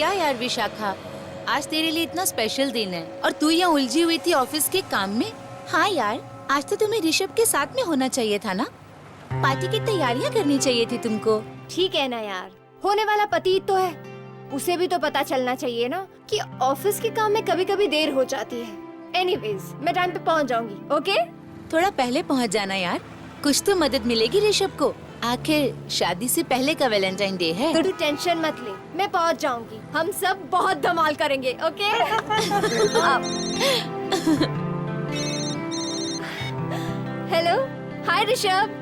क्या यार विशाखा, आज तेरे लिए इतना स्पेशल दिन है और तू यहाँ उलझी हुई थी ऑफिस के काम में। हाँ यार, आज तो तुम्हें ऋषभ के साथ में होना चाहिए था ना, पार्टी की तैयारियाँ करनी चाहिए थी तुमको। ठीक है ना यार, होने वाला पति तो है, उसे भी तो पता चलना चाहिए ना कि ऑफिस के काम में कभी कभी देर हो जाती है। एनीवेज, मैं टाइम पे पहुंच जाऊंगी। ओके? थोड़ा पहले पहुँच जाना यार, कुछ तो मदद मिलेगी ऋषभ को। आखिर शादी से पहले का वैलेंटाइन डे है। तो तू टेंशन मत ले, मैं पहुंच जाऊंगी। हम सब बहुत धमाल करेंगे। ओके? हेलो, हाय ऋषभ।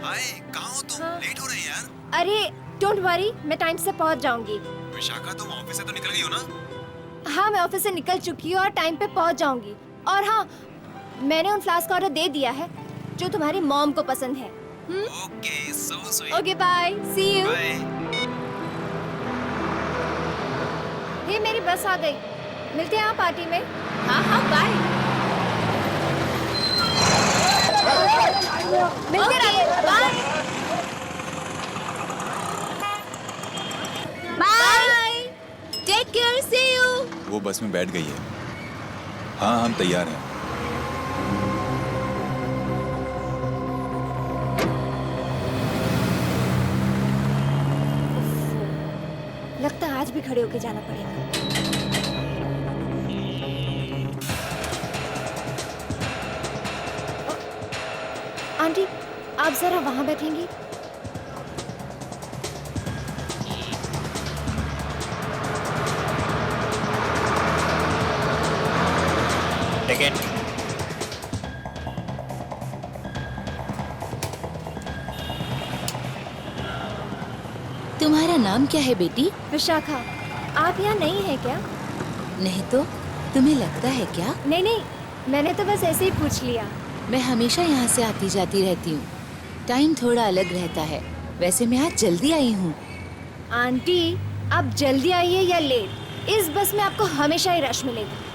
हाय, कहाँ हो तुम? लेट हो रहे हैं यार। अरे डोंट वरी, मैं टाइम से पहुंच जाऊंगी। विशाखा, तुम ऑफिस से तो निकल गई हो ना? हाँ, मैं ऑफिस से निकल चुकी हूँ और टाइम पे पहुंच जाऊंगी। और हाँ, मैंने उन फ्लास्क का ऑर्डर दे दिया है जो तुम्हारी मॉम को पसंद है। Okay, so sweet. Okay, bye, see you. Bye. ये मेरी बस आ गई, मिलते हैं आप पार्टी में। हाँ हाँ, बाय। मिलते रहिए, bye bye, take care, see you. वो बस में बैठ गई है। हाँ, हम तैयार हैं। लगता है आज भी खड़े होके जाना पड़ेगा। आंटी, आप जरा वहां बैठेंगी? टिकट। तुम्हारा नाम क्या है बेटी? विशाखा। आप यहाँ नहीं है क्या? नहीं तो तुम्हें लगता है क्या? नहीं नहीं, मैंने तो बस ऐसे ही पूछ लिया। मैं हमेशा यहाँ से आती जाती रहती हूँ, टाइम थोड़ा अलग रहता है। वैसे मैं आज जल्दी आई हूँ। आंटी, आप जल्दी आइए या लेट, इस बस में आपको हमेशा ही रश मिलेगा।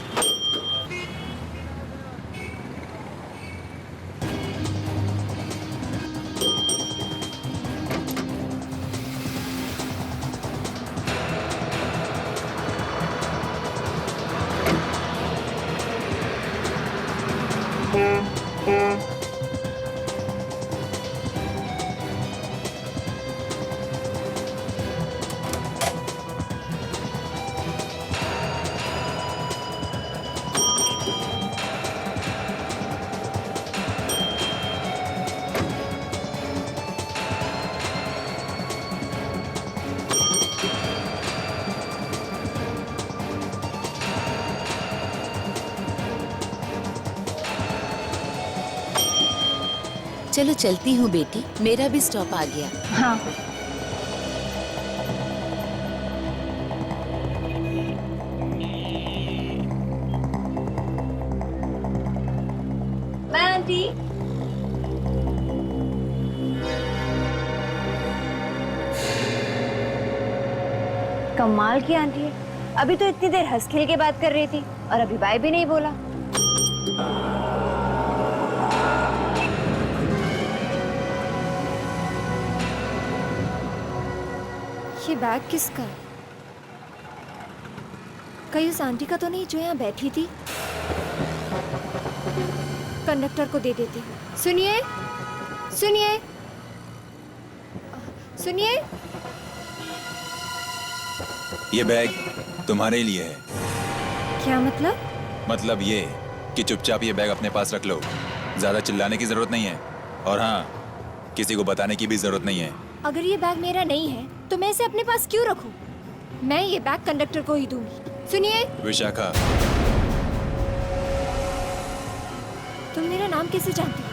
चलो चलती हूँ बेटी, मेरा भी स्टॉप आ गया। हाँ। Bye aunty. कमाल की आंटी है, अभी तो इतनी देर हंस खेल के बात कर रही थी और अभी बाय भी नहीं बोला। ये बैग किसका है? कहीं उस आंटी का तो नहीं जो यहाँ बैठी थी? कंडक्टर को दे देती हूँ। सुनिए, सुनिए, सुनिए। ये बैग तुम्हारे लिए है। क्या मतलब? मतलब ये कि चुपचाप ये बैग अपने पास रख लो। ज्यादा चिल्लाने की जरूरत नहीं है और हाँ, किसी को बताने की भी जरूरत नहीं है। अगर ये बैग मेरा नहीं है तो मैं इसे अपने पास क्यों रखूं? मैं ये बैग कंडक्टर को ही दूंगी। सुनिए। विशाखा, तुम मेरा नाम कैसे जानती हो?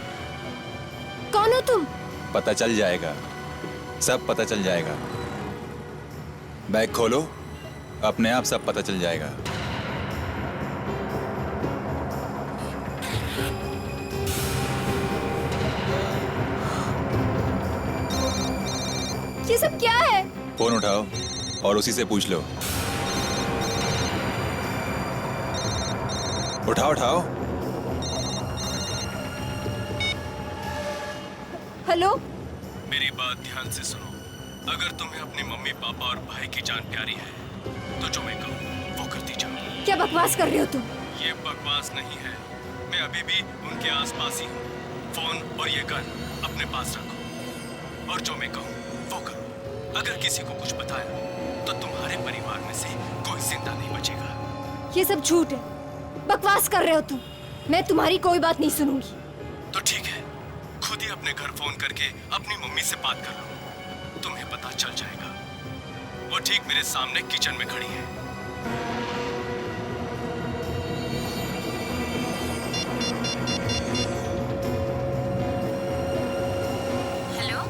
कौन हो तुम? पता चल जाएगा, सब पता चल जाएगा। बैग खोलो, अपने आप सब पता चल जाएगा। ये सब क्या है? फोन उठाओ और उसी से पूछ लो। उठाओ उठाओ। हेलो। मेरी बात ध्यान से सुनो। अगर तुम्हें अपने मम्मी पापा और भाई की जान प्यारी है तो जो मैं कहूँ वो करती जाओ। क्या बकवास कर रहे हो तुम? ये बकवास नहीं है, मैं अभी भी उनके आसपास ही हूँ। फोन और ये गन अपने पास रखो और जो मैं कहूँ वो करो। अगर किसी को कुछ बताया तो तुम्हारे परिवार में से कोई जिंदा नहीं बचेगा। ये सब झूठ है, बकवास कर रहे हो तुम। मैं तुम्हारी कोई बात नहीं सुनूंगी। तो ठीक है, खुद ही अपने घर फोन करके अपनी मम्मी से बात कर लो, तुम्हें पता चल जाएगा। वो ठीक मेरे सामने किचन में खड़ी है। हेलो।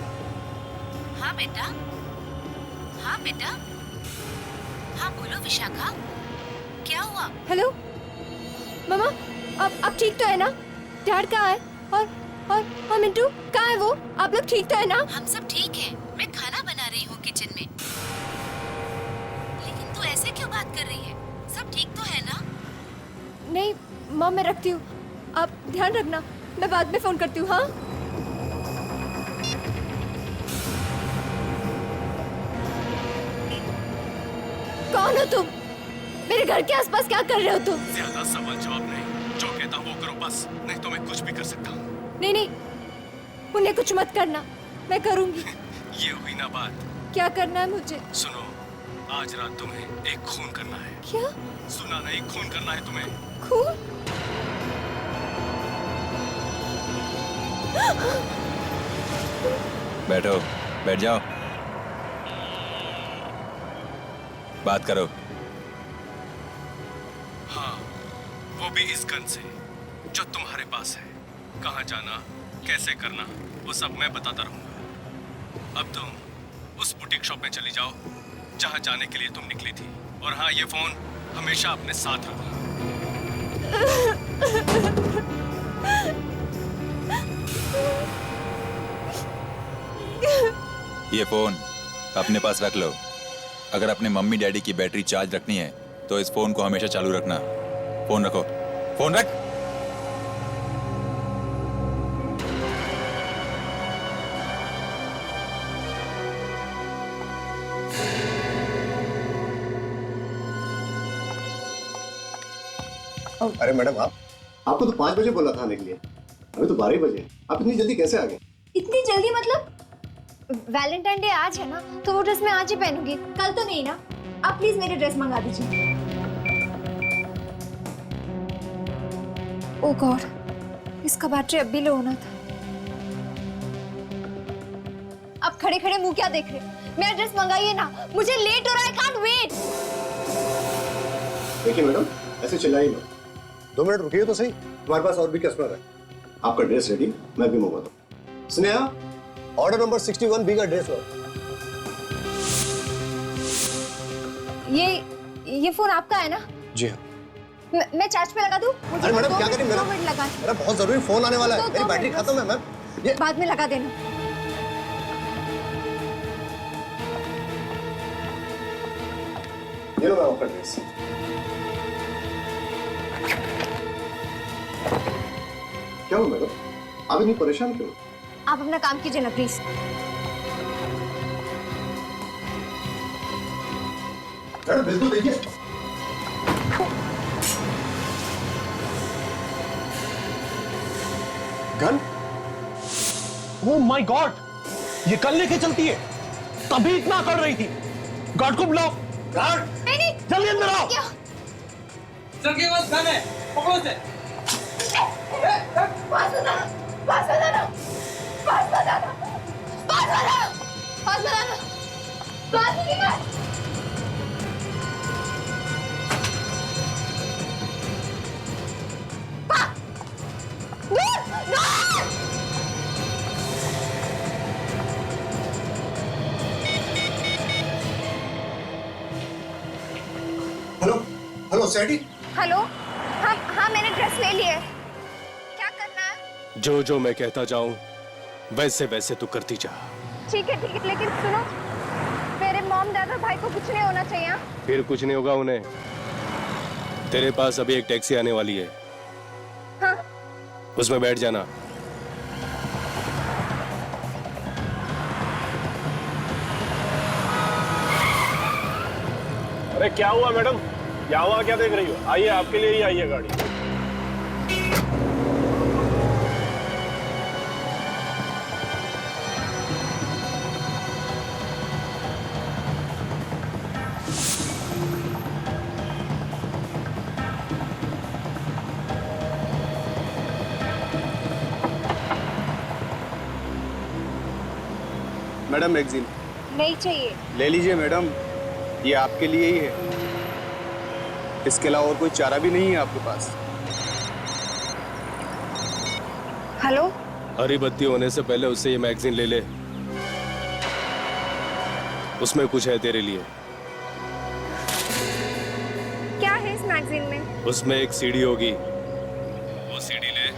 हाँ बेटा। हाँ बेटा। हाँ बोलो विशाखा, क्या हुआ? हेलो मामा, अब ठीक तो है ना? डैड कहाँ है? और मिंटू कहाँ है? वो आप लोग ठीक तो है ना? हम सब ठीक हैं। मैं खाना बना रही हूँ किचन में। लेकिन तू ऐसे क्यों बात कर रही है? सब ठीक तो है ना? नहीं माँ, मैं रखती हूँ, आप ध्यान रखना, मैं बाद में फोन करती हूँ। हाँ कौन हो तुम? मेरे घर के आसपास क्या कर रहे हो तुम? ज्यादा सवाल जवाब नहीं, जो कहता हूँ वो करो बस, नहीं तो मैं कुछ भी कर सकता हूँ। नहीं, उन्हें कुछ मत करना, मैं करूँगी। ये हुई ना बात। क्या करना है मुझे? सुनो, आज रात तुम्हें एक खून करना है। क्या सुना नहीं, खून करना है तुम्हें। खून? बैठो, बैठ जाओ, बात करो। हाँ, वो भी इस गन से जो तुम्हारे पास है। कहाँ जाना, कैसे करना, वो सब मैं बताता रहूंगा। अब तुम उस बुटीक शॉप में चली जाओ जहाँ जाने के लिए तुम निकली थी। और हाँ, ये फोन हमेशा अपने साथ रखना। ये फोन अपने पास रख लो। अगर अपने मम्मी डैडी की बैटरी चार्ज रखनी है तो इस फोन को हमेशा चालू रखना। फोन रखो, फोन रख। अरे मैडम, आपको तो 5 बजे बोला था आने के लिए, अभी तो 12 बजे। आप इतनी जल्दी कैसे आ गए? इतनी जल्दी मतलब? वैलेंटाइन डे आज है ना, तो वो ड्रेस मैं आज ही पहनूंगी, कल तो नहीं ना। आप प्लीज मेरी ड्रेस मंगा दीजिए। ओह गॉड, इसका बैटरी अब भी लो होना था। अब खड़े खड़े मुंह क्या देख रहे? मेरा ड्रेस मंगाइए ना, मुझे लेट हो रहा है, आई कांट वेट। देखिए मैडम, ऐसे चिल्लाइए मत, 2 मिनट रुकिए तो सही, हमारे पास और भी कस्टमर है। आपका ड्रेस रेडी, मैं भी मंगवाता हूँ। स्नेहा, ऑर्डर नंबर 61B का ड्रेस हो। ये फोन आपका है ना? जी हाँ। मैं चार्ज पे लगा दूं? मुझे अरे मैडम, दो क्या मिनट- करें? मेरा 2 मिनट लगा। मेरा बहुत जरूरी फोन आने वाला है, दो मेरी बैटरी मिनट खत्म है मैम। ये बाद में लगा देना। ये लो मैम आपका ड्रेस। क्या हुआ मैडम, आप इतनी परेशान क्यों? आप अपना काम कीजिए ना प्लीज। मैडम बिल्कुल देखिए। गन? ओह माय गॉड, ये कल लेके चलती है, तभी इतना कर रही थी। गार्ड को बुलाओ। गार्ड! नहीं, जल्दी अंदर आओ। क्या? सर के पास गन है, पकड़ो से। पास हेलो हेलो सैडी। हेलो, हाँ मैंने ड्रेस ले ली है। क्या करना है? जो जो मैं कहता जाऊं वैसे वैसे तू करती जा। ठीक है, लेकिन सुनो, मेरे मॉम डैड और भाई को कुछ नहीं होना चाहिए। हाँ? फिर कुछ नहीं होगा उन्हें। तेरे पास अभी एक टैक्सी आने वाली है, हाँ। उसमें बैठ जाना। अरे क्या हुआ मैडम, यहाँ वहाँ क्या देख रही हो? आइए, आपके लिए ही आई है गाड़ी। मैडम मैगजीन नहीं चाहिए। ले लीजिए मैडम, ये आपके लिए ही है। इसके अलावा और कोई चारा भी नहीं है आपके पास। हेलो, हरी बत्ती होने से पहले उससे ये मैगजीन ले ले, उसमें कुछ है तेरे लिए। क्या है इस मैगजीन में? उसमें एक सीडी होगी, वो सीडी ले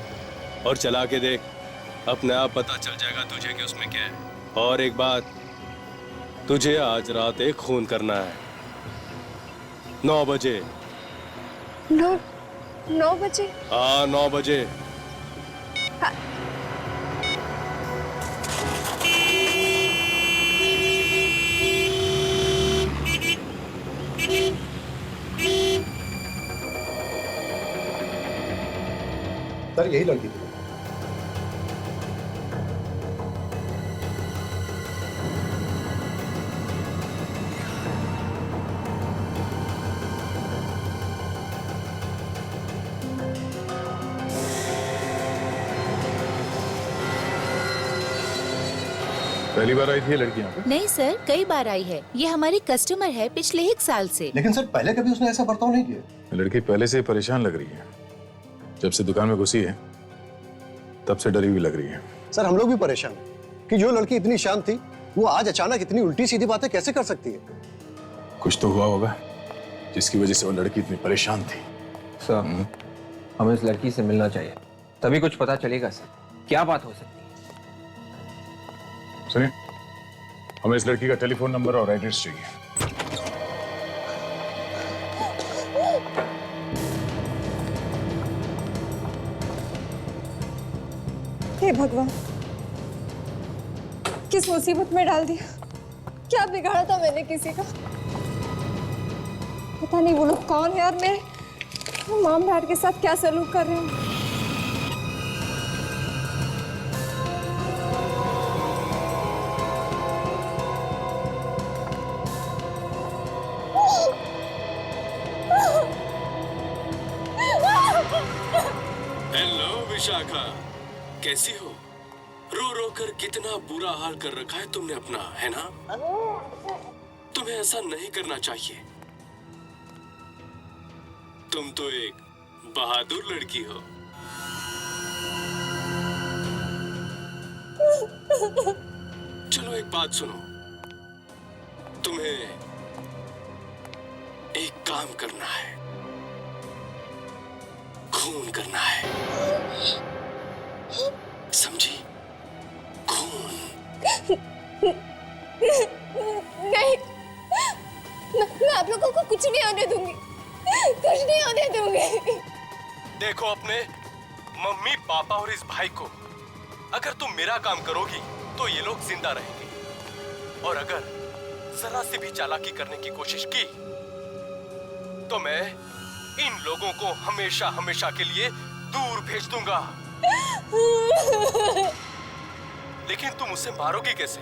और चला के देख, अपने आप पता चल जाएगा तुझे कि उसमें क्या है। और एक बात, तुझे आज रात एक खून करना है 9 बजे। 9 बजे? हाँ 9 बजे। सर यही लड़की थी। पहली बार आई थी ये लड़की यहाँ पे? नहीं सर, कई बार आई है। ये हमारी कस्टमर है पिछले 1 साल से। लेकिन सर पहले कभी उसने ऐसा बर्ताव नहीं किया। लड़की पहले से ही परेशान लग रही है, जब से दुकान में घुसी है तब से डरी हुई लग रही है। सर हम लोग भी परेशान हैं कि जो लड़की इतनी शांत थी वो आज अचानक इतनी उल्टी सीधी बातें कैसे कर सकती है। कुछ तो हुआ होगा जिसकी वजह से वो लड़की इतनी परेशान थी। सर, हमें इस लड़की से मिलना चाहिए, तभी कुछ पता चलेगा सर, क्या बात हो सकती है। सुनिए, हमें इस लड़की का टेलीफोन नंबर और एड्रेस चाहिए। हे भगवान, किस मुसीबत में डाल दिया। क्या बिगाड़ा था मैंने किसी का? पता नहीं वो लोग कौन है और मेरे मॉम डैड के साथ क्या सलूक कर रहे हैं। हेलो विशाखा, कैसी हो? रो रो कर कितना बुरा हाल कर रखा है तुमने अपना, है ना? तुम्हें ऐसा नहीं करना चाहिए। तुम तो एक बहादुर लड़की हो। चलो एक बात सुनो, तुम्हें एक काम करना है, खून करना है, समझी? खून। नहीं, मैं आप लोगों को कुछ नहीं होने दूंगी, कुछ नहीं होने दूंगी। देखो अपने मम्मी पापा और इस भाई को, अगर तुम मेरा काम करोगी तो ये लोग जिंदा रहेंगे, और अगर जरा सी भी चालाकी करने की कोशिश की तो मैं इन लोगों को हमेशा हमेशा के लिए दूर भेज दूंगा। लेकिन तुम उसे मारोगी कैसे?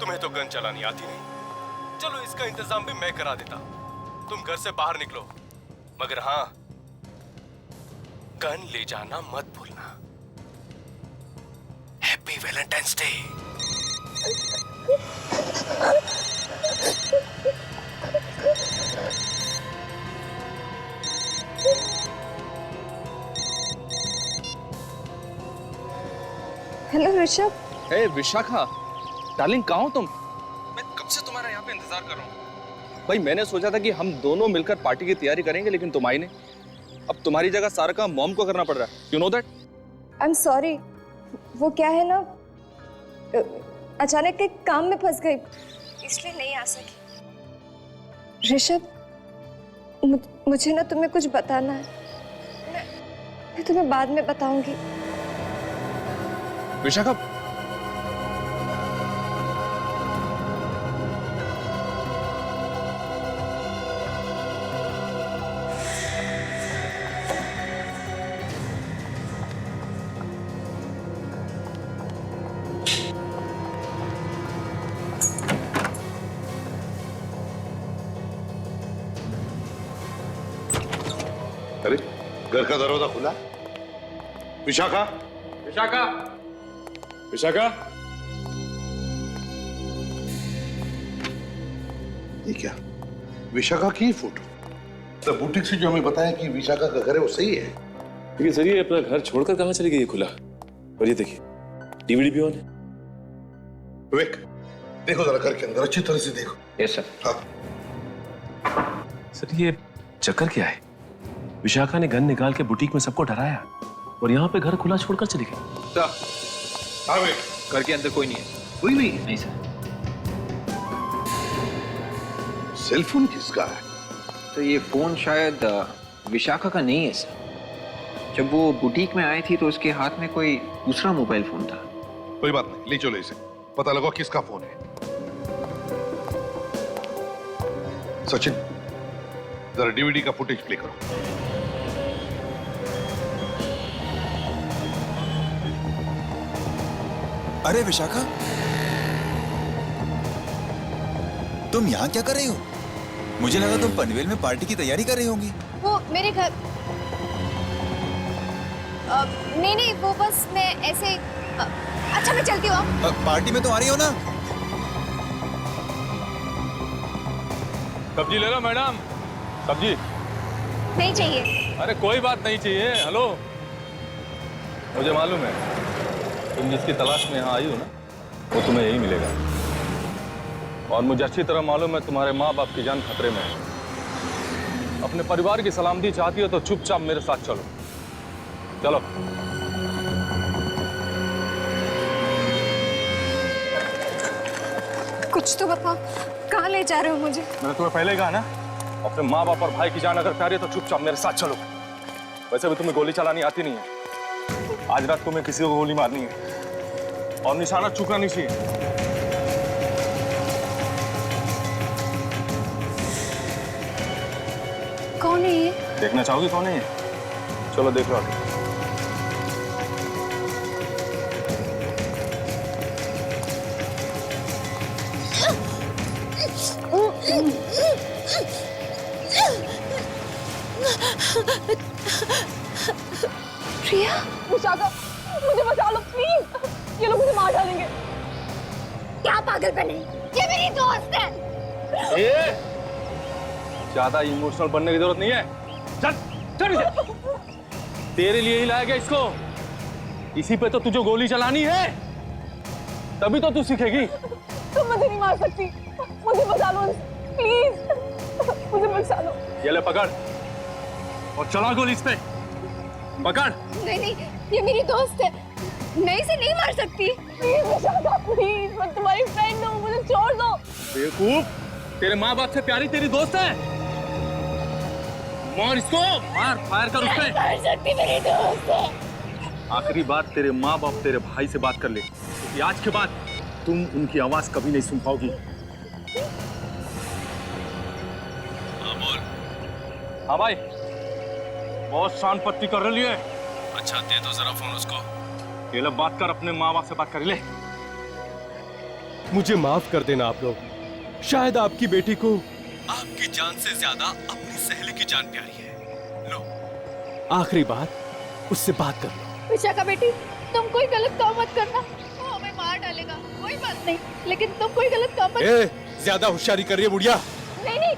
तुम्हें तो गन चलानी आती नहीं। चलो इसका इंतजाम भी मैं करा देता। तुम घर से बाहर निकलो, मगर हाँ, गन ले जाना मत भूलना। Happy Valentine's day. Hello Rishabh. Hey Vishakha, darling कहाँ हो तुम? मैं कब से तुम्हारा यहाँ पे इंतजार कर रहा हूँ। भाई मैंने सोचा था कि हम दोनों मिलकर पार्टी की तैयारी करेंगे, लेकिन तुम आई नहीं। अब तुम्हारी जगह सारा काम मॉम को करना पड़ रहा है। You know that? I am sorry, वो क्या है ना, अचानक एक काम में फंस गई, इसलिए नहीं आ सकी। ऋषभ, मुझे ना तुम्हें कुछ बताना है। मैं तुम्हें बाद में बताऊंगी। विशाखा, अरे घर का दरवाजा खुला। विशाखा, विशाखा, विशाखा, ये क्या? विशाखा की फोटो? तो बुटीक से जो हमें बताया कि विशाखा का घर है वो सही है? लेकिन सर ये अपना घर छोड़कर कहाँ चली गई है खुला? और ये देखिए डीवीडी भी ऑन है। विवेक, देखो जरा घर के अंदर अच्छी तरह से देखो। Yes sir. हाँ। सर ये चक्कर क्या है? विशाखा ने गन निकाल के बुटीक में सबको डराया और यहाँ पे घर खुला छोड़कर चली गई। हाँ विवेक, घर के अंदर कोई नहीं है। कोई नहीं है? नहीं सर। सेलफोन किसका है? तो ये फोन शायद विशाखा का नहीं है सर। जब वो बुटीक में आई थी तो उसके हाथ में कोई दूसरा मोबाइल फोन था। कोई बात नहीं, ले चलो इसे, पता लगाओ किसका फोन है। सचिन, जरा डीवीडी का फुटेज प्ले करो। अरे विशाखा, तुम यहाँ क्या कर रही हो? मुझे लगा तुम पनवेल में पार्टी की तैयारी कर रही होंगी। वो मेरे घर नहीं, वो बस मैं ऐसे अच्छा मैं चलती हूँ। पार्टी में तो आ रही हो ना? सब्जी ले लो मैडम, सब्जी। नहीं चाहिए। अरे कोई बात नहीं चाहिए। हेलो, मुझे मालूम है तुम जिसकी तलाश में यहाँ आई हो ना, वो तुम्हें यही मिलेगा। और मुझे अच्छी तरह मालूम है तुम्हारे माँ बाप की जान खतरे में है। अपने परिवार की सलामती चाहती हो तो चुपचाप मेरे साथ चलो। चलो। कुछ तो बताओ, कहाँ ले जा रहे हो मुझे? मैंने तुम्हें पहले कहा ना, अपने माँ बाप और भाई की जान अगर प्यारी है तो चुपचाप मेरे साथ चलो। वैसे भी तुम्हें गोली चलानी आती नहीं है। आज रात तुम्हें किसी को गोली मारनी है और निशाना चूकना नहीं चाहिए। कौन है ये? देखना चाहोगी कौन है ये? चलो देख लो आगे। प्रिया, विशाखा, मुझे बचा लो प्लीज। ये लोग मुझे मार डालेंगे। क्या पागलपन है? ये मेरी दोस्त है। ज्यादा इमोशनल बनने की जरूरत नहीं है। चल चल इसे। तेरे लिए ही लाया गया इसको। इसी पे तो तुझे गोली चलानी है, तभी तो तू सीखेगी। तुम मुझे नहीं मार सकती। मुझे बचा लो प्लीज। मुझे बचा लो। ये ले पकड़ और चला गोली इस पे। पकड़। नहीं, ये मेरी दोस्त है। मैं इसे नहीं मार सकती। प्लीज विशाखा, प्लीज, मैं तुम्हारी फ्रेंड हूँ, मुझे छोड़ दो। बेवकूफ, तेरे माँ बाप से प्यारी तेरी दोस्त है। मार इसको, मार, फायर कर उस पे। मार सकती, मेरी दोस्त है। आखिरी बार तेरे माँ बाप तेरे भाई से बात कर ले, क्योंकि आज के बाद तुम उनकी आवाज कभी नहीं सुन पाओगी। हाँ बोल। हाँ भाई, बहुत शान पत्ती कर रही है। अच्छा दे दो जरा फोन उसको। ये ले बात कर, अपने माँ बाप से बात कर ले। मुझे माफ कर देना आप लोग। शायद आपकी बेटी को आपकी जान से ज्यादा अपनी सहेली की जान प्यारी है। लो, आखिरी बार उससे बात कर लो। विशाखा बेटी, तुम कोई गलत काम मत करना। वो हमें मार डालेगा। कोई बात नहीं, लेकिन तुम कोई गलत काम मत। ज्यादा होशियारी कर रही है बुढ़िया। नहीं,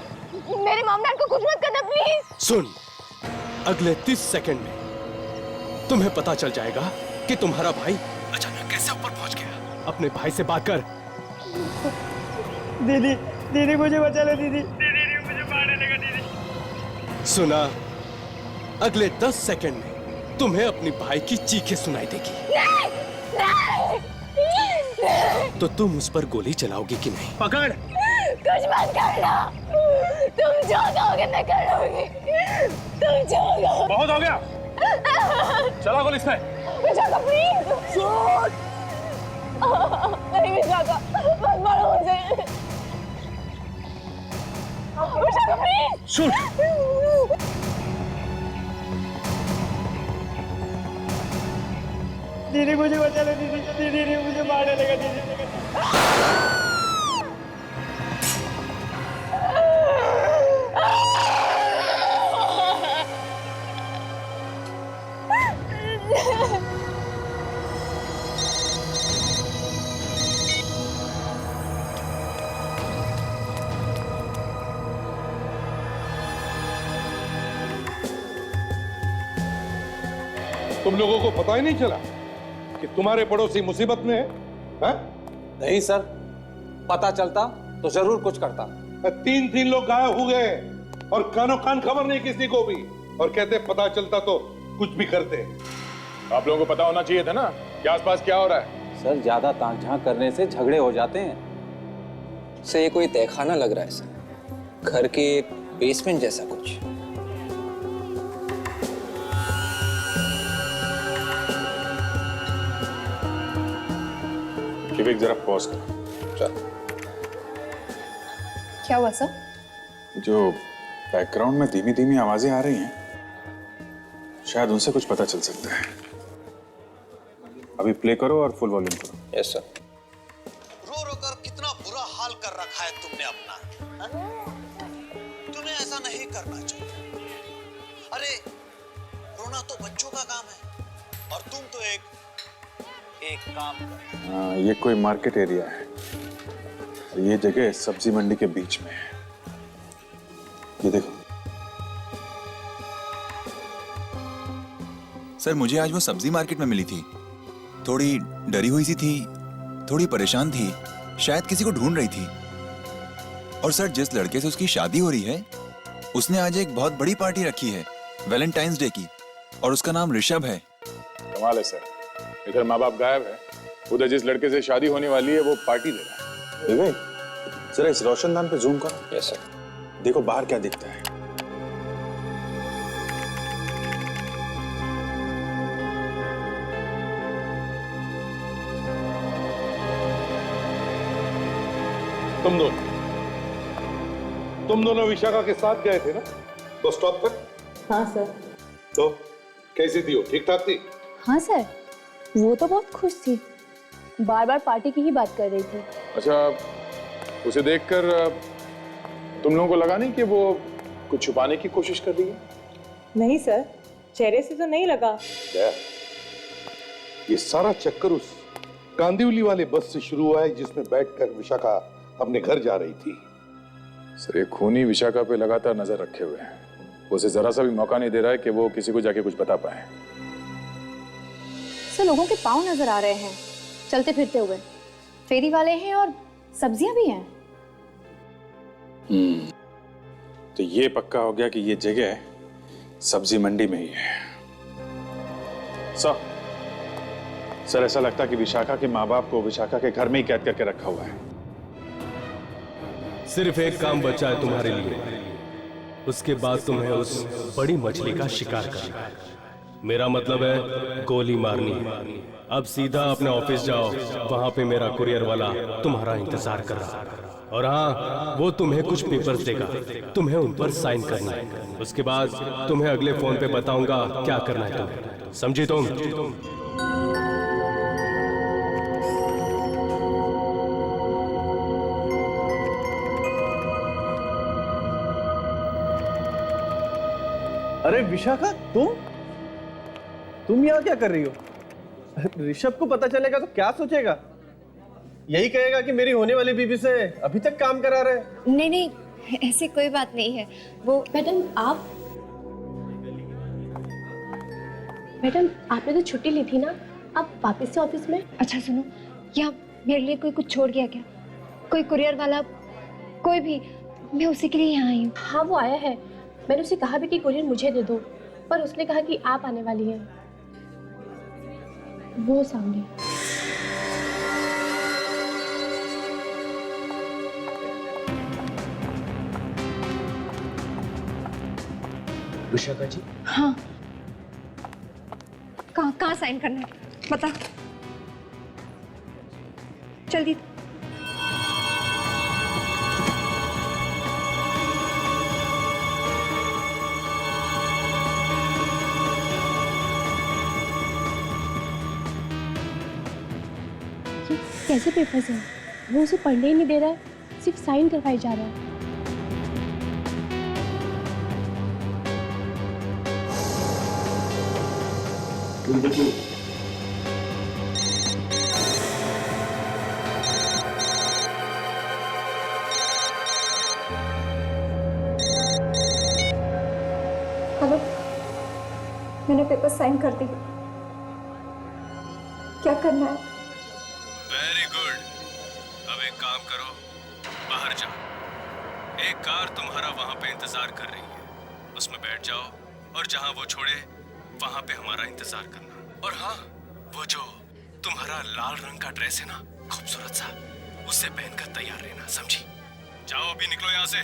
मेरे मामलान को कुछ मत करना प्लीज। सुन, अगले 30 सेकंड में तुम्हें पता चल जाएगा कि तुम्हारा भाई अचानक कैसे ऊपर पहुंच गया। अपने भाई से बात कर। दीदी मुझे बचा लो दीदी। दीदी मुझे मारने लगा दीदी। सुना, अगले 10 सेकंड में तुम्हें अपनी भाई की चीखें सुनाई देगी। तो तुम उस पर गोली चलाओगी कि नहीं? पकड़। कुछ मत करना। तुम जो कहोगे मैं करूंगी। तुम जो कहोगे। बहुत हो गया, चला गोली इस पे। विशाखा प्लीज। नहीं विशाखा, मत मारो मुझे। विशाखा प्लीज। शूट। दीदी मुझे बचा लो दीदी। दीदी मुझे मारने लगा दीदी। तुम लोगों को पता ही नहीं चला कि तुम्हारे पड़ोसी मुसीबत में है? नहीं सर, पता चलता तो जरूर कुछ करता। 3 लोग गायब हो गए और कानो कान खबर नहीं किसी को भी, और कहते पता चलता तो कुछ भी करते। आप लोगों को पता होना चाहिए था ना कि आसपास क्या हो रहा है। सर ज्यादा ताक झांक करने से झगड़े हो जाते हैं। सर ये कोई तहखाना लग रहा है सर, घर के बेसमेंट जैसा कुछ। विवेक जरा पॉज कर। चल। क्या हुआ सर? जो बैकग्राउंड में धीमी धीमी आवाजें आ रही हैं, शायद उनसे कुछ पता चल सकता है। अभी प्ले करो और फुल वॉल्यूम करो। Yes sir. रो रो कर कितना बुरा हाल कर रखा है तुमने अपना, हा? तुम्हें ऐसा नहीं करना चाहिए। अरे रोना तो बच्चों का काम है और तुम तो एक काम कर। हाँ, ये कोई मार्केट एरिया है। ये जगह सब्जी मंडी के बीच में है। ये देखो सर, मुझे आज वो सब्जी मार्केट में मिली थी। थोड़ी डरी हुई सी थी, थोड़ी परेशान थी, शायद किसी को ढूंढ रही थी। और सर, जिस लड़के से उसकी शादी हो रही है, उसने आज एक बहुत बड़ी पार्टी रखी है वैलेंटाइंस डे की, और उसका नाम ऋषभ है। कमाल है सर, इधर माँ बाप गायब है, उधर जिस लड़के से शादी होने वाली है वो पार्टी दे रहा है। विवेक, जरा इस रोशनदान पे जूम करो। Yes sir. देखो बाहर क्या दिखता है। तुम दोनों विशाखा के साथ गए थे ना बस स्टॉप तक? हाँ सर। तो कैसी थी वो? ठीक ठाक थी? हाँ सर, वो तो बहुत खुश थी, बार बार पार्टी की ही बात कर रही थी। अच्छा, उसे देखकर तुम लोगों को लगा नहीं कि वो कुछ छुपाने की कोशिश कर रही है? नहीं सर, चेहरे से तो नहीं लगा। ये सारा चक्कर उस कांदिवली वाले बस से शुरू हुआ है जिसमें बैठकर विशाखा अपने घर जा रही थी। सर, एक खूनी विशाखा पे लगातार नजर रखे हुए हैं। उसे जरा सा भी मौका नहीं दे रहा है कि वो किसी को जाके कुछ बता पाए। सर, लोगों के पाँव नजर आ रहे हैं चलते फिरते हुए, फेरी वाले हैं और सब्जियां भी हैं। तो ये पक्का हो गया कि ये जगह सब्जी मंडी में ही है। सर, ऐसा लगता है कि विशाखा के माँ बाप को विशाखा के घर में ही कैद करके रखा हुआ है। सिर्फ एक काम बचा है तुम्हारे लिए, उसके बाद तुम्हें उस बड़ी मछली का शिकार करना है। मेरा मतलब है गोली मारनी है। अब सीधा अपने ऑफिस जाओ, वहां पे मेरा कुरियर वाला तुम्हारा इंतजार कर रहा है। और हाँ, वो तुम्हें कुछ पेपर्स देगा, तुम्हें उन पर साइन करना है। उसके बाद तुम्हें अगले फोन पे बताऊंगा क्या करना है तुम्हें। समझी तुम? अरे विशाखा, तुम यहाँ क्या कर रही हो? ऋषभ को पता चलेगा तो क्या सोचेगा? यही कहेगा कि मेरी होने वाली बीवी से अभी तक काम करा रहे। नहीं नहीं, ऐसी कोई बात नहीं है। वो मैडम आपने तो छुट्टी ली थी ना, आप वापस से ऑफिस में? अच्छा सुनो, यहाँ मेरे लिए कोई कुछ छोड़ गया क्या? कोई कुरियर वाला, कोई भी? मैं उसी के लिए यहाँ आई हूँ। हाँ, वो आया है। मैंने उसे कहा भी कि कुरियर मुझे दे दो, पर उसने कहा कि आप आने वाली हैं। वो सामने। विशाखा जी? हाँ, कहाँ साइन करना है बता जल्दी। कैसे पेपर्स हैं? वो उसे पढ़ने ही नहीं दे रहा है, सिर्फ साइन करवाई जा रहा है। हेलो, मैंने पेपर साइन कर दी। क्या करना है? Very good. अब एक काम करो, बाहर जाओ। एक कार तुम्हारा वहां पे इंतजार कर रही है, उसमें बैठ जाओ और जहां वो छोड़े वहां पे हमारा इंतजार करना। और हाँ, वो जो तुम्हारा लाल रंग का ड्रेस है ना, खूबसूरत सा, उससे पहनकर तैयार रहना, समझी? जाओ अभी निकलो यहाँ से।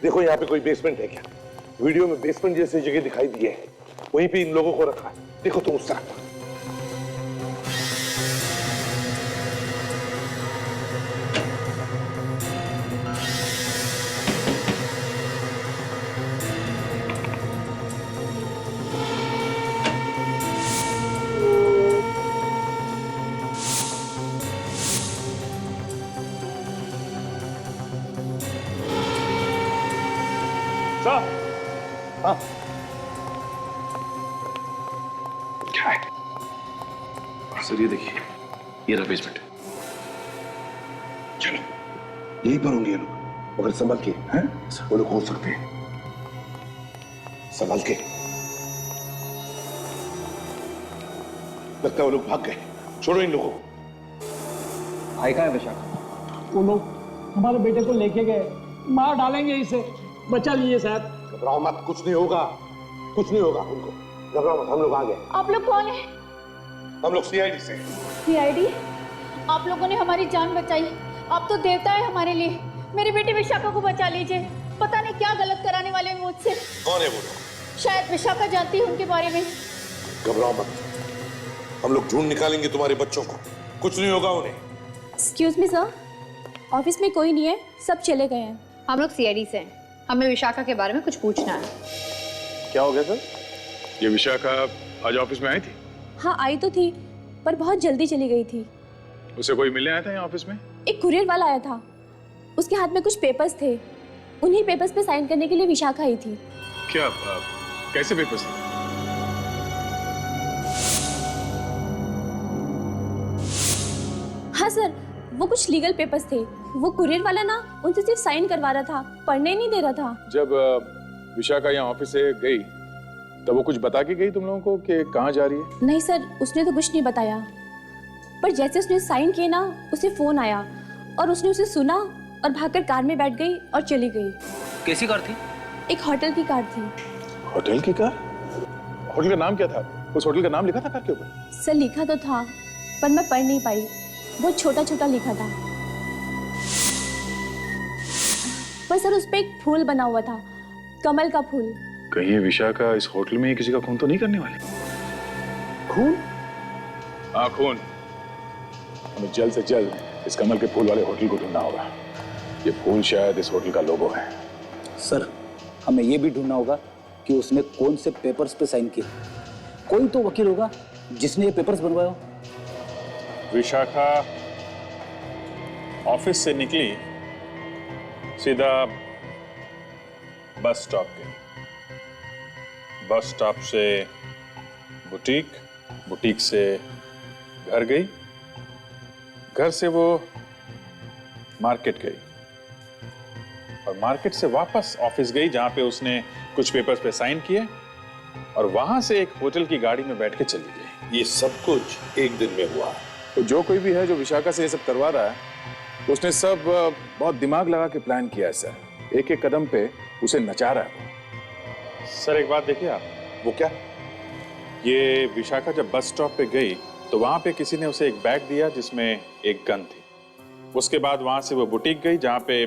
देखो यहाँ पे कोई बेसमेंट है क्या? वीडियो में बेसमेंट जैसी जगह दिखाई दी है, वहीं पे इन लोगों को रखा है। देखो तुम उस तरफ। हाँ। क्या है सर? ये देखिए, ये रहा बेसमेंट। चलो यहीं पर होंगे ये लोग, मगर संभल के। हैं? वो लोग हो सकते हैं, संभल के। लगता है वो लोग भाग गए। छोड़ो इन लोगों को। भाई कहाँ है विशाखा? वो लोग हमारे बेटे को लेके गए, मार डालेंगे इसे। बचा लिए शायद। घबराओ मत, कुछ नहीं होगा, कुछ नहीं होगा उनको। घबराओ मत, हम लोग आ गए। आप लोग कौन है? हम लोग सीआईडी से। सीआईडी? आप लोगों ने हमारी जान बचाई, आप तो देवता है हमारे लिए। मेरे बेटे विशाखा को बचा लीजिए, पता नहीं क्या गलत कराने वाले हैं मुझसे। कौन है वो लोग? शायद विशाखा जानती है उनके बारे में। घबराओ मत, हम लोग ढूंढ निकालेंगे तुम्हारे बच्चों को, कुछ नहीं होगा उन्हें। एक्सक्यूज मी सर, ऑफिस में कोई नहीं है, सब चले गए हैं। हम लोग सीआईडी से हैं, हमें विशाखा के बारे में कुछ पूछना है। क्या हो गया सर? ये विशाखा आज ऑफिस में आई थी? हाँ आई तो थी, पर बहुत जल्दी चली गई थी। उसे कोई मिलने आया था यहाँ ऑफिस में? एक कुरियर वाला आया था, उसके हाथ में कुछ पेपर्स थे, उन्हीं पेपर्स पे साइन करने के लिए विशाखा आई थी। क्या कैसे पेपर्स थे? हाँ सर, वो कुछ लीगल पेपर्स थे। वो कुरियर वाला ना उनसे सिर्फ साइन करवा रहा था, पढ़ने नहीं दे रहा था। जब विशाखा यहाँ ऑफिस से गई तब वो कुछ बता के गई तुम लोगों को कि कहाँ जा रही है? नहीं सर, उसने तो कुछ नहीं बताया, पर जैसे उसने साइन किए ना, उसे फोन आया और उसने उसे सुना और भागकर कार में बैठ गई और चली गई। कैसी कार थी? एक होटल की कार थी। होटल की कार? होटल का नाम क्या था? उस होटल का नाम लिखा था कार के ऊपर? सर लिखा तो था, पर मैं पढ़ नहीं पाई, बहुत छोटा छोटा लिखा था। पर सर उस पे एक फूल बना हुआ था, कमल का फूल। कहीं विशाखा इस होटल में किसी का खून तो नहीं करने वाली? खून? हाँ खून। हमें जल्द से जल्द इस कमल के फूल वाले होटल को ढूंढना होगा। ये फूल शायद इस होटल का लोगो है। सर हमें ये भी ढूंढना होगा कि उसने कौन से पेपर्स पे साइन किए। कोई तो वकील होगा जिसने ये पेपर्स बनवाए हो। विशाखा ऑफिस से निकली, सीधा बस स्टॉप गई, बस स्टॉप से बुटीक, बुटीक से घर गई, घर से वो मार्केट गई और मार्केट से वापस ऑफिस गई जहां पे उसने कुछ पेपर्स पे साइन किए और वहां से एक होटल की गाड़ी में बैठ के चली गई। ये सब कुछ एक दिन में हुआ। तो जो कोई भी है जो विशाखा से ये सब करवा रहा है, उसने सब बहुत दिमाग लगा के प्लान किया है सर। एक एक कदम पे उसे नचा रहा है। सर एक बात देखिए आप। वो क्या? ये विशाखा जब बस स्टॉप पे गई तो वहां पे किसी ने उसे एक बैग दिया जिसमें एक गन थी। उसके बाद वहां से वो बुटीक गई जहां पे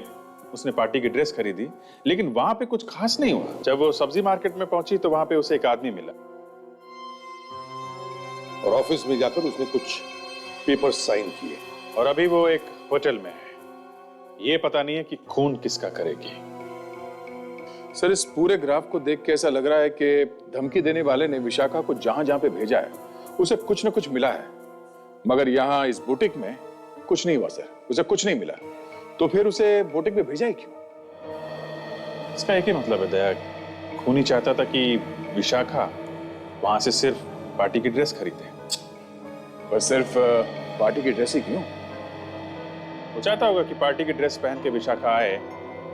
उसने पार्टी की ड्रेस खरीदी, लेकिन वहां पे कुछ खास नहीं हुआ। जब वो सब्जी मार्केट में पहुंची तो वहां पे उसे एक आदमी मिला और ऑफिस में जाकर उसने कुछ पेपर साइन किए और अभी वो एक होटल में है। ये पता नहीं है कि खून किसका करेगी। सर इस पूरे ग्राफ को देख के ऐसा लग रहा है कि धमकी देने वाले ने विशाखा को जहां जहां पे भेजा है उसे कुछ न कुछ मिला है, मगर यहाँ इस बुटीक में कुछ नहीं हुआ सर, उसे कुछ नहीं मिला। तो फिर उसे बुटीक में भेजा ही क्यों? इसका एक ही मतलब है दया, खूनी चाहता था कि विशाखा वहां से सिर्फ पार्टी की ड्रेस खरीदे, पर सिर्फ पार्टी की ड्रेस ही क्यों? वो चाहता होगा कि पार्टी की ड्रेस पहन के विशाखा आए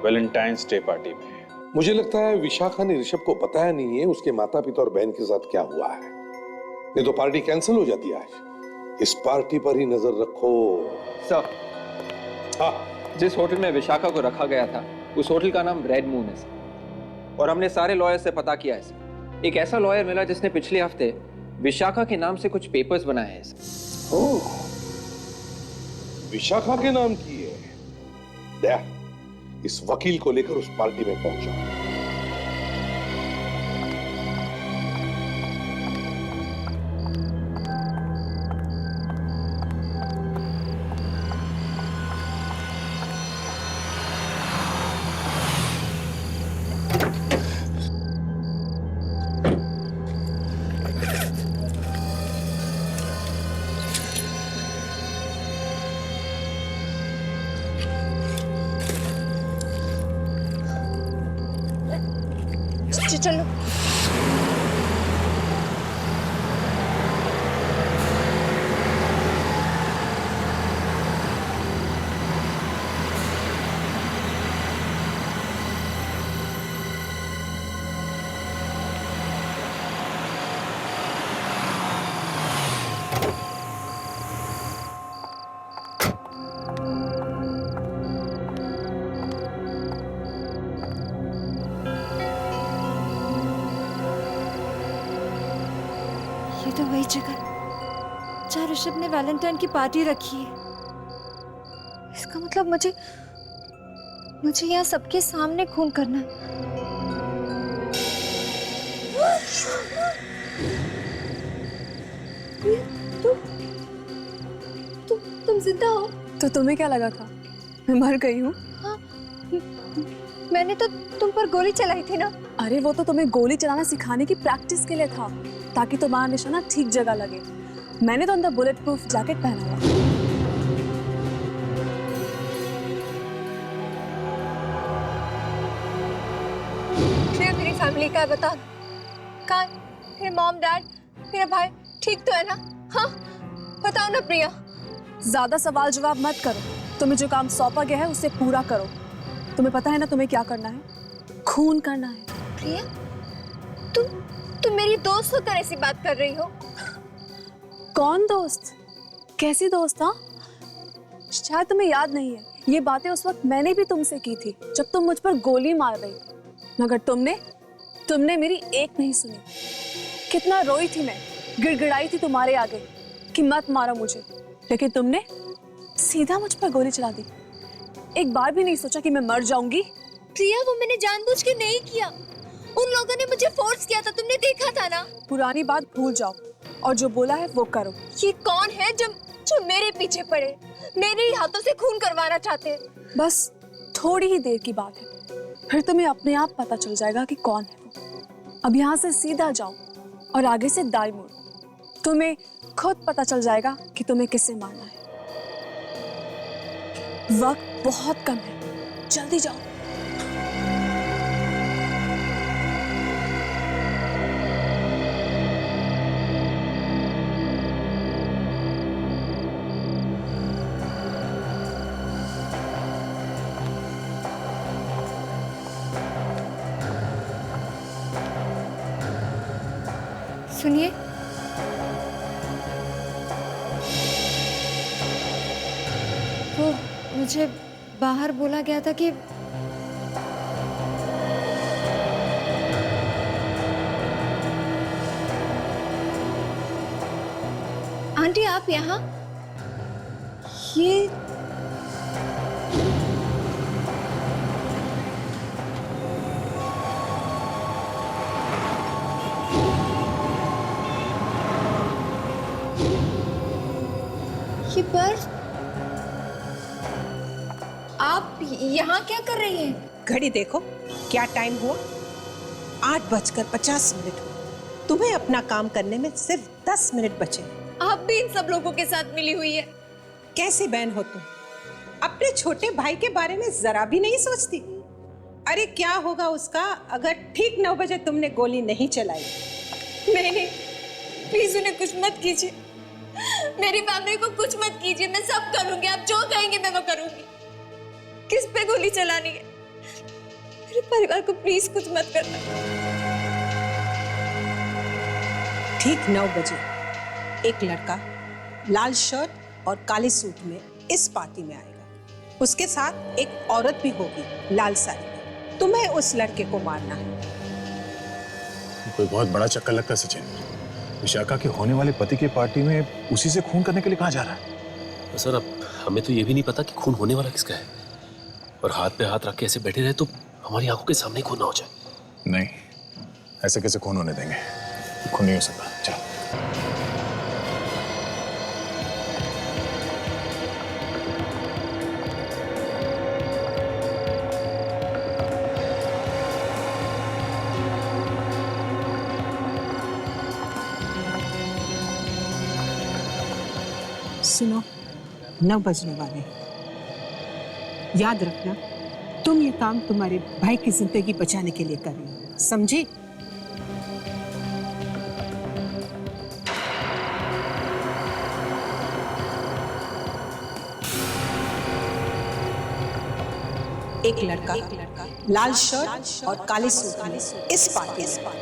वैलेंटाइंस डे पार्टी में। मुझे लगता है विशाखा ने ऋषभ को बताया नहीं है उसके माता पिता और बहन के साथ क्या हुआ है, नहीं तो पार्टी कैंसिल हो जाती है आज। इस पार्टी पर ही नजर रखो। सर, हाँ, जिस होटल में विशाखा को रखा गया था उस होटल का नाम रेड मून है सर। और हमने सारे लॉयर से पता किया है सर। एक ऐसा लॉयर मिला जिसने पिछले हफ्ते विशाखा के नाम से कुछ पेपर्स बनाए हैं सर। ओह, विशाखा के नाम की है। दया, इस वकील को लेकर उस पार्टी में पहुंचा। चलो तो वही जगह जहाँ ऋषभ ने वैलेंटाइन की पार्टी रखी है। इसका मतलब मुझे यहाँ सबके सामने खून करना है। तुम जिंदा हो? तो तुम्हें क्या लगा था मैं मर गई हूँ? हाँ, मैंने तो तुम पर गोली चलाई थी ना। अरे वो तो तुम्हें गोली चलाना सिखाने की प्रैक्टिस के लिए था, ताकि तुम्हारा निशाना ठीक जगह लगे। मैंने तो अंदर बुलेट प्रूफ जैकेट पहना हुआ। प्रिया मेरी फैमिली का है, बता कहाँ? मेरे मॉम डैड मेरा भाई ठीक तो है ना? हाँ बताओ ना प्रिया। ज्यादा सवाल जवाब मत करो, तुम्हें जो काम सौंपा गया है उसे पूरा करो। तुम्हें पता है ना तुम्हें क्या करना है? खून करना है। प्रिया तुम मेरी दोस्त होकर ऐसी बात कर रही हो? कौन दोस्त? कैसी दोस्त? हाँ, शायद तुम्हें याद नहीं है, ये बातें उस वक्त मैंने भी तुमसे की थी जब तुम मुझ पर गोली मार रही थी, मगर तुमने मेरी एक नहीं सुनी। कितना रोई थी मैं, गिड़गिड़ाई थी तुम्हारे आगे कि मत मारो मुझे, लेकिन तुमने सीधा मुझ पर गोली चला दी। एक बार भी नहीं सोचा कि मैं मर जाऊंगी। प्रिया वो मैंने जानबूझ के नहीं किया, उन लोगों ने मुझे फोर्स किया था, तुमने देखा था ना। पुरानी बात भूल जाओ और जो बोला है वो करो। ये कौन है जो मेरे पीछे पड़े, मेरे ही हाथों से खून करवाना चाहते हैं? बस थोड़ी ही देर की बात है, फिर तुम्हें अपने आप पता चल जाएगा कि कौन है वो। अब यहाँ से सीधा जाओ और आगे से दाईं मुड़, तुम्हें खुद पता चल जाएगा कि तुम्हें किससे मारना है। वक्त बहुत कम है, जल्दी जाओ। सुनिए, वो मुझे बाहर बोला गया था कि आंटी आप यहाँ? ये बर्फ, आप यहाँ क्या कर रही हैं? घड़ी देखो क्या टाइम हुआ, 8:50 हुए। तुम्हें अपना काम करने में सिर्फ 10 मिनट बचे। आप भी इन सब लोगों के साथ मिली हुई है। कैसी बहन हो तुम? अपने छोटे भाई के बारे में जरा भी नहीं सोचती? अरे क्या होगा उसका अगर ठीक 9 बजे तुमने गोली नहीं चलाई? नहीं, प्लीज उन्हें कुछ मत कीजिए, मेरी फैमिली को कुछ मत कीजिए, मैं सब करूंगी, आप जो कहेंगे मैं वो करूंगी। किस पे गोली चलानी है? मेरे परिवार को प्लीज कुछ मत करना। ठीक 9 बजे एक लड़का लाल शर्ट और काले सूट में इस पार्टी में आएगा। उसके साथ एक औरत भी होगी लाल साड़ी में। तुम्हें उस लड़के को मारना है। कोई बहुत बड़ा चक्कर लगता है सचिन। विशाखा के होने वाले पति की पार्टी में उसी से खून करने के लिए कहाँ जा रहा है? सर अब हमें तो ये भी नहीं पता कि खून होने वाला किसका है, और हाथ पे हाथ रख के ऐसे बैठे रहे तो हमारी आंखों के सामने खून ना हो जाए। नहीं, ऐसे कैसे खून होने देंगे? खून नहीं हो सकता। चल। सुनो, 9 बजने वाले हैं। याद रखना, तुम ये काम तुम्हारे भाई की जिंदगी बचाने के लिए कर रही हो, समझे? एक लड़का लाल शर्ट और काले सूट में इस पार्टी में।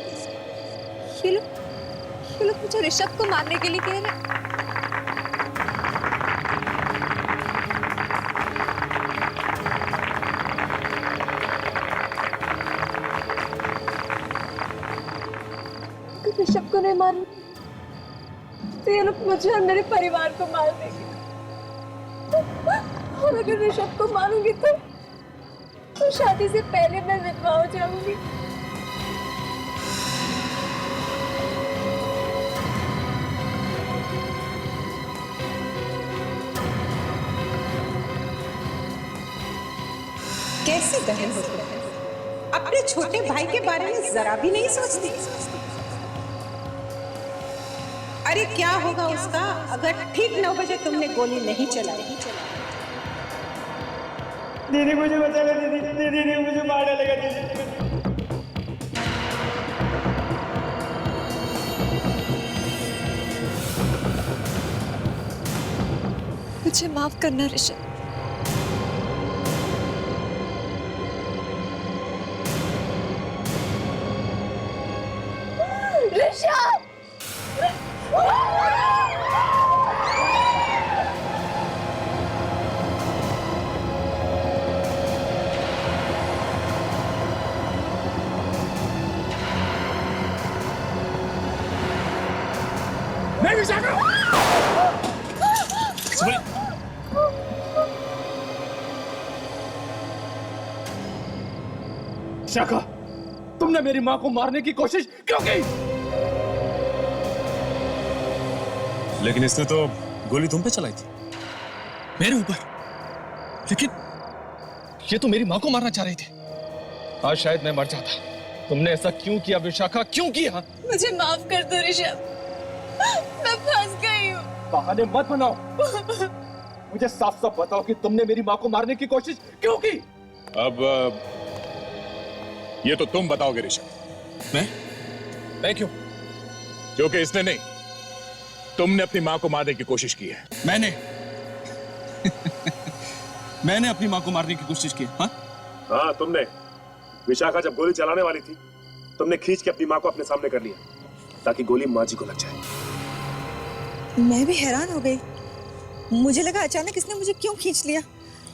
ये लोग मुझे ऋषभ को मारने के लिए कह रहे हैं। ऋषभ को नहीं मारूं तो ये लोग मुझे और मेरे परिवार को मार देंगे। और अगर ऋषभ को मारूंगी तो शादी से पहले मैं विधवा हो जाऊंगी। कैसी बहन हो तुम? अपने छोटे भाई के बारे में जरा भी नहीं सोचती। अरे क्या होगा उसका अगर ठीक 9 बजे तुमने गोली नहीं चलाई? दीदी मुझे बचा लो, दीदी मुझे मारने लगा दीदी। मुझे माफ करना ऋषभ। ऋषभ! नहीं विशाखा! विशाखा, तुमने मेरी माँ को मारने की कोशिश क्यों की? लेकिन इसने तो गोली तुम पे चलाई थी। मेरे ऊपर? लेकिन ये तो मेरी माँ को मारना चाह रही थी। आज शायद मैं मर जाता। तुमने ऐसा क्यों किया विशाखा, क्यों किया? मुझे माफ कर दो ऋषभ, मैं फंस गई हूँ। बहाने मत बनाओ। मुझे साफ साफ बताओ कि तुमने मेरी माँ को मारने की कोशिश क्यों की? अब ये तो तुम बताओगे ऋषभ। मैं क्यों? क्योंकि इसने नहीं, तुमने अपनी माँ को मारने की कोशिश की है। मैंने अपनी माँ को मारने की कोशिश की। हाँ तुमने। विशाखा जब गोली चलाने वाली थी, तुमने खींच के अपनी माँ को अपने सामने कर लिया ताकि गोली माँ जी को लग जाए। मैं भी हैरान हो गई। मुझे लगा अचानक इसने मुझे क्यों खींच लिया,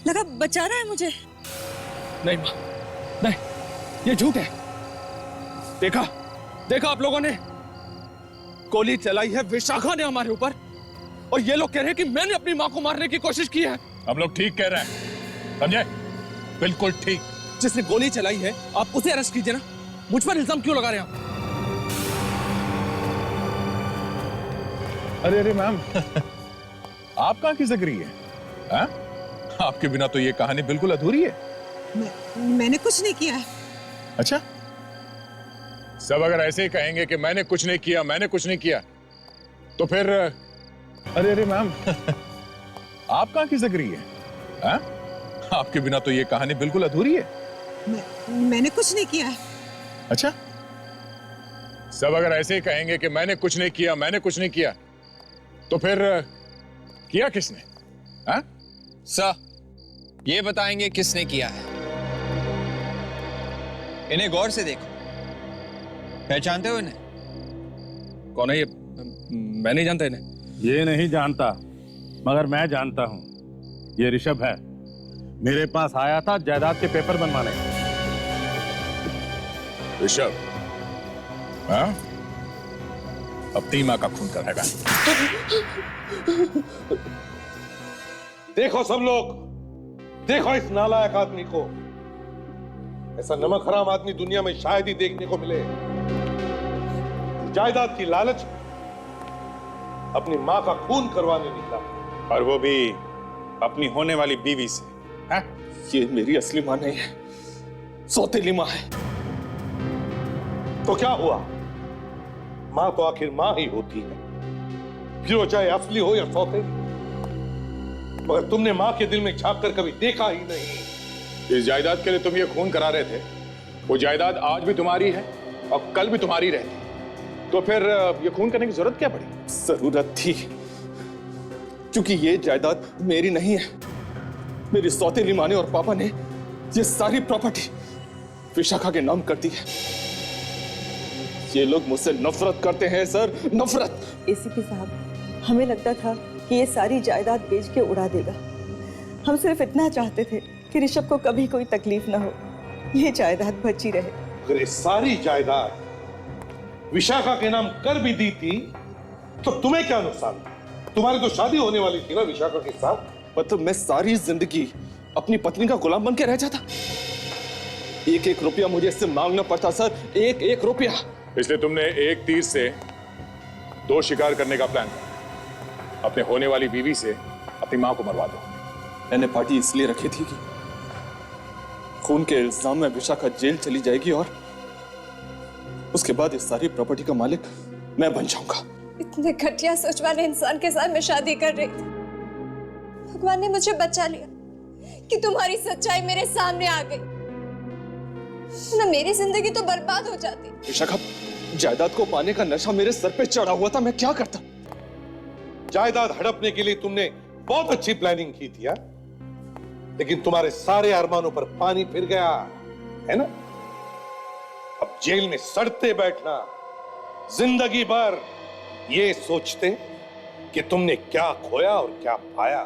लगा बचा रहा है मुझे। नहीं माँ, नहीं, ये झूठ है। देखा आप लोगों ने, गोली चलाई है विशाखा ने हमारे ऊपर, और ये लोग कह रहे हैं कि मैंने अपनी माँ को मारने की कोशिश की है। हम लोग ठीक कह रहे हैं, समझे? बिल्कुल ठीक। जिसने गोली चलाई है आप उसे अरेस्ट कीजिए ना, मुझ पर इल्जाम क्यों लगा रहे हैं आप? अरे मैम, आप कहाँ खिसक रही है? हाँ? आपके बिना तो ये कहानी बिल्कुल अधूरी है। मैंने कुछ नहीं किया है। अच्छा, सब अगर ऐसे ही कहेंगे कि मैंने कुछ नहीं किया, तो फिर अरे मैम, आप कहाँ खिसक रही है? हाँ? आपके बिना तो ये कहानी बिल्कुल अधूरी है। मैंने कुछ नहीं किया है। अच्छा, सब अगर ऐसे ही कहेंगे कि मैंने कुछ नहीं किया, तो फिर किया किसने? हाँ? सर, ये बताएंगे किसने किया है। इन्हें गौर से देखो, पहचानते हो इन्हें? कौन है ये? मैं नहीं जानता इन्हें। ये नहीं जानता, मगर मैं जानता हूं। ये ऋषभ है, मेरे पास आया था जायदाद के पेपर बनवाने। ऋषभ? हाँ? अपनी मां का खून करेगा। देखो सब लोग, देखो इस नालायक आदमी को। ऐसा नमक हराम आदमी दुनिया में शायद ही देखने को मिले। जायदाद की लालच अपनी मां का खून करवाने निकला, और वो भी अपनी होने वाली बीवी से। हाँ? ये मेरी असली मां नहीं है, सौतेली मां है। तो क्या हुआ? मां तो आखिर मां ही होती है, फिर वो चाहे असली हो या सौतेली। मगर तुमने मां के दिल में झांक कर कभी देखा ही नहीं। इस जायदाद के लिए तुम ये खून करा रहे थे, वो जायदाद आज भी तुम्हारी है और कल भी तुम्हारी रहती। तो फिर ये खून करने की जरूरत क्या पड़ी? जरूरत थी, क्योंकि ये जायदाद मेरी नहीं है। मेरी सौतेली माँ ने और पापा ने ये सारी प्रॉपर्टी विशाखा के नाम कर दी है। ये लोग मुझसे नफरत करते हैं सर, नफरत। एसीपी साहब, हमें लगता था कि ये सारी जायदाद बेच के उड़ा देगा। हम सिर्फ इतना चाहते थे कि ऋषभ को कभी कोई तकलीफ ना हो, ये जायदाद बची रहे। अगर ये सारी जायदाद विशाखा के नाम कर भी दी थी तो तुम्हें क्या नुकसान? तुम्हारी तो शादी होने वाली थी ना विशाखा के साथ। मतलब मैं सारी जिंदगी अपनी पत्नी का गुलाम बन के रह जाता। एक एक रुपया मुझे इससे मांगना पड़ता सर, एक एक रुपया। इसलिए तुमने एक तीर से दो शिकार करने का प्लान किया। अपने होने वाली बीवी से अपनी मां को मरवा दो। मैंने पार्टी इसलिए रखी थी कि खून के इल्जाम में विशाखा जेल चली जाएगी और उसके बाद इस सारी प्रॉपर्टी का मालिक मैं बन जाऊंगा। इतने घटिया सोच वाले इंसान के साथ मैं शादी कर रही थी। भगवान ने मुझे बचा लिया कि तुम्हारी सच्चाई मेरे सामने आ गई, ना मेरी जिंदगी तो बर्बाद हो जाती। विशाखा, जायदाद को पाने का नशा मेरे सर पे चढ़ा हुआ था, मैं क्या करता? जायदाद हड़पने के लिए तुमने बहुत अच्छी प्लानिंग की थी, लेकिन तुम्हारे सारे अरमानों पर पानी फिर गया है ना। अब जेल में सड़ते बैठना, जिंदगी भर ये सोचते कि तुमने क्या खोया और क्या पाया।